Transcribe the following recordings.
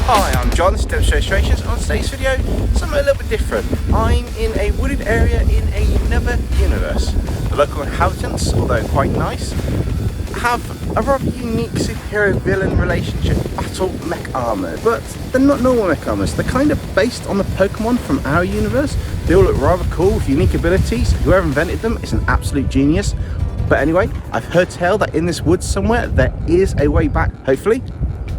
Hi, I'm John, this is DempseyJ. On today's video, something a little bit different. I'm in a wooded area in another universe. The local inhabitants, although quite nice, have a rather unique superhero-villain relationship battle Mech Armours. But they're not normal Mech Armours, they're kind of based on the Pokemon from our universe. They all look rather cool with unique abilities. Whoever invented them is an absolute genius. But anyway, I've heard tell that in this woods somewhere there is a way back. Hopefully,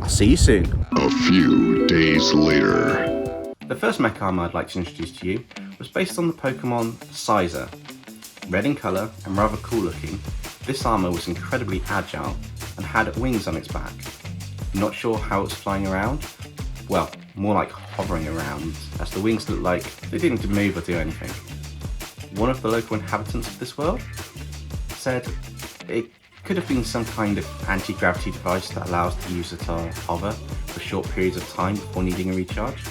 I'll see you soon. A few days later. The first Mech Armour I'd like to introduce to you was based on the Pokemon Scizor. Red in colour and rather cool looking, this armour was incredibly agile and had wings on its back. Not sure how it's flying around? Well, more like hovering around, as the wings looked like they didn't move or do anything. One of the local inhabitants of this world said it could have been some kind of anti-gravity device that allows the user to hover for short periods of time before needing a recharge.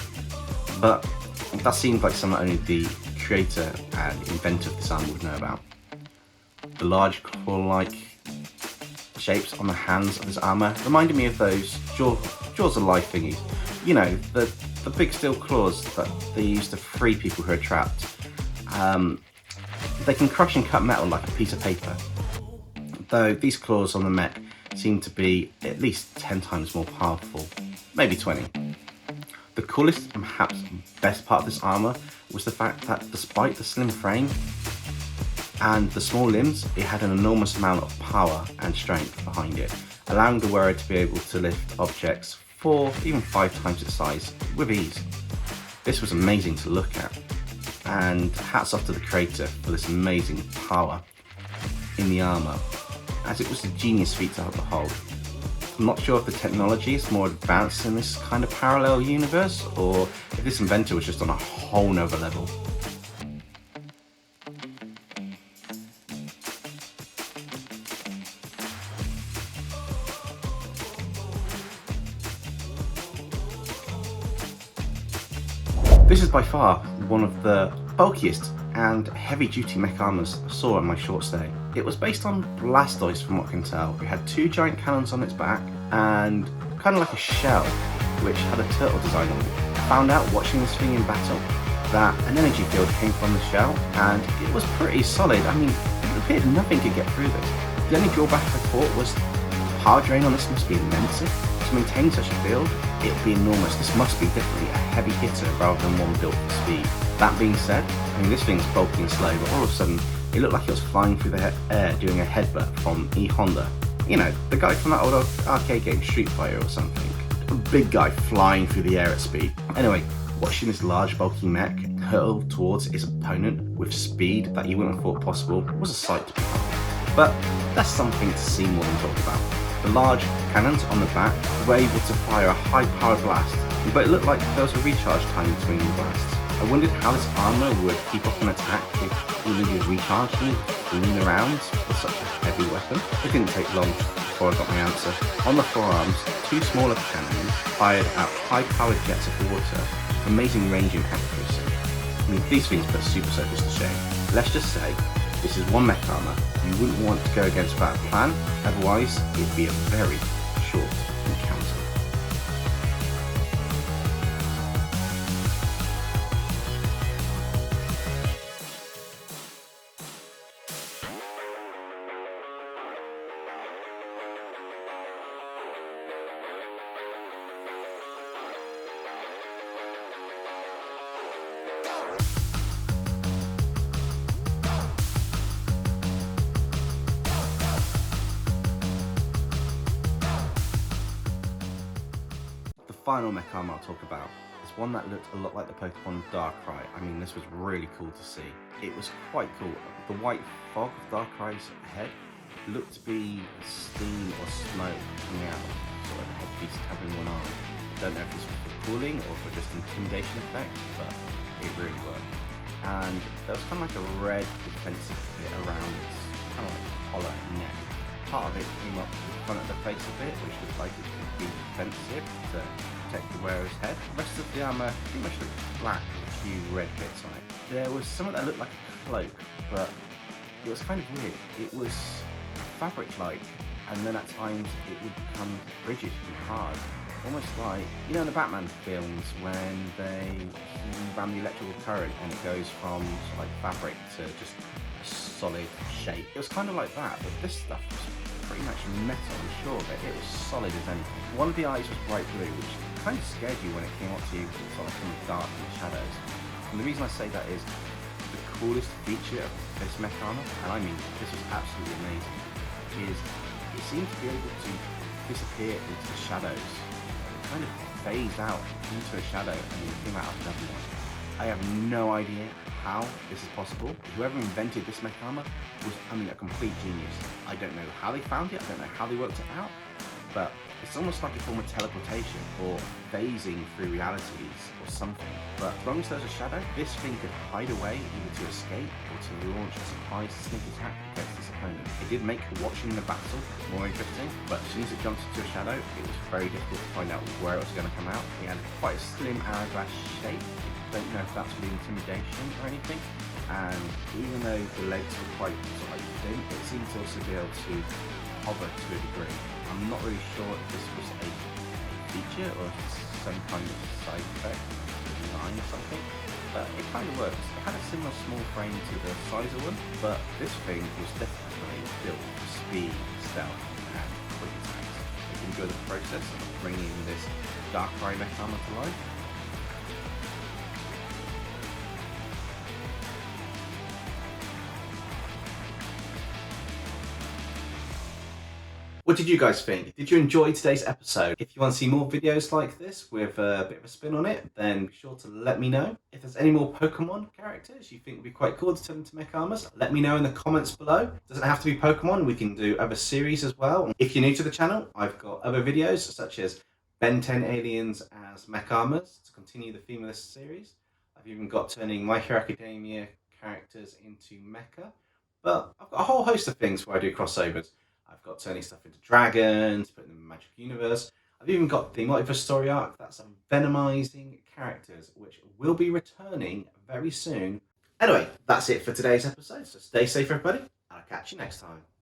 But that seemed like something only the creator and inventor of this armour would know about. The large claw-like shapes on the hands of this armour reminded me of those Jaws of Life thingies. You know, the big steel claws that they use to free people who are trapped. They can crush and cut metal like a piece of paper. Though these claws on the mech seem to be at least 10 times more powerful, maybe 20. The coolest and perhaps best part of this armour was the fact that despite the slim frame and the small limbs, it had an enormous amount of power and strength behind it, allowing the wearer to be able to lift objects 4, even 5 times its size with ease. This was amazing to look at, and hats off to the creator for this amazing power in the armour, as it was a genius feat to behold. I'm not sure if the technology is more advanced in this kind of parallel universe, or if this inventor was just on a whole nother level. This is by far one of the bulkiest and heavy-duty Mech Armours I saw in my short stay. It was based on Blastoise from what I can tell. It had 2 giant cannons on its back and kind of like a shell which had a turtle design on it. I found out watching this thing in battle that an energy field came from the shell and it was pretty solid. I mean, it appeared nothing could get through this. The only drawback I thought was the power drain on this must be immense. To maintain such a field, it would be enormous. This must be definitely a heavy hitter rather than one built for speed. That being said, I mean, this thing's bulky and slow, but all of a sudden it looked like it was flying through the air doing a headbutt from E-Honda. You know, the guy from that old arcade game Street Fighter or something. A big guy flying through the air at speed. Anyway, watching this large bulky mech hurtle towards its opponent with speed that you wouldn't have thought possible was a sight to behold. But that's something to see more than talk about. The large cannons on the back were able to fire a high-powered blast, but it looked like there was a recharge time between the blasts. I wondered how this armour would keep up an attack if you needed recharging between the rounds with such a heavy weapon. It didn't take long before I got my answer. On the forearms, 2 smaller cannons fired out high-powered jets of water with amazing range and accuracy. I mean, these things put super soakers to shame. Let's just say, this is one Mech Armour you wouldn't want to go against without a plan, otherwise it'd be a very short encounter. The final Mech Armour I'll talk about is one that looked a lot like the Pokemon Darkrai. I mean, this was really cool to see. It was quite cool. The white fog of Darkrai's head looked to be steam or smoke coming out, sort of a headpiece covering one arm. I don't know if this was for cooling or for just intimidation effect, but it really worked. And there was kind of like a red defensive bit around its kind of like collar and neck. Part of it came up the front of the face a bit, which looked like it could be defensive to protect the wearer's head. The rest of the armour pretty much looked black with a few red bits on it. There was something that looked like a cloak, but it was kind of weird. It was fabric-like, and then at times it would become rigid and hard. almost like, you know, in the Batman films when he ran the electrical current and it goes from sort of like fabric to just a solid shape. It was kind of like that, but this stuff was pretty much metal, I'm sure, but it was solid as anything. One of the eyes was bright blue, which kind of scared you when it came up to you sort of from the dark and the shadows. And the reason I say that is the coolest feature of this Mech Armour, and I mean this was absolutely amazing, is it seemed to be able to disappear into the shadows. It kind of phased out into a shadow and then came out of another one. I have no idea how this is possible. Whoever invented this Mech Armour was, I mean, a complete genius. I don't know how they found it, I don't know how they worked it out, but it's almost like a form of teleportation or phasing through realities or something. But as long as there's a shadow, this thing could hide away either to escape or to launch a surprise sneak attack against its opponent. It did make watching the battle more interesting, but as soon as it jumped into a shadow, it was very difficult to find out where it was going to come out. It had quite a slim hourglass shape. I don't know if that's for the intimidation or anything. And even though the legs were quite sort of like thin, it seemed to also be able to hover to a degree. I'm not really sure if this was a feature or if it's some kind of side effect design or something, but it kind of works. It had a similar small frame to the Scizor one, but this thing was definitely built for speed, stealth, and quick attacks. If you enjoy the process of bringing this Darkrai Mech Armour to life, what did you guys think? Did you enjoy today's episode? If you want to see more videos like this with a bit of a spin on it, then be sure to let me know. If there's any more Pokemon characters you think would be quite cool to turn into Mech Armours, let me know in the comments below. It doesn't have to be Pokemon, we can do other series as well. If you're new to the channel, I've got other videos such as Ben 10 Aliens as Mech Armours to continue the theme of this series. I've even got turning My Hero Academia characters into Mecha. But I've got a whole host of things where I do crossovers. I've got turning stuff into dragons, putting them in the Magic Universe. I've even got the multiverse story arc that's venomizing characters, which will be returning very soon. Anyway, that's it for today's episode. So stay safe, everybody, and I'll catch you next time.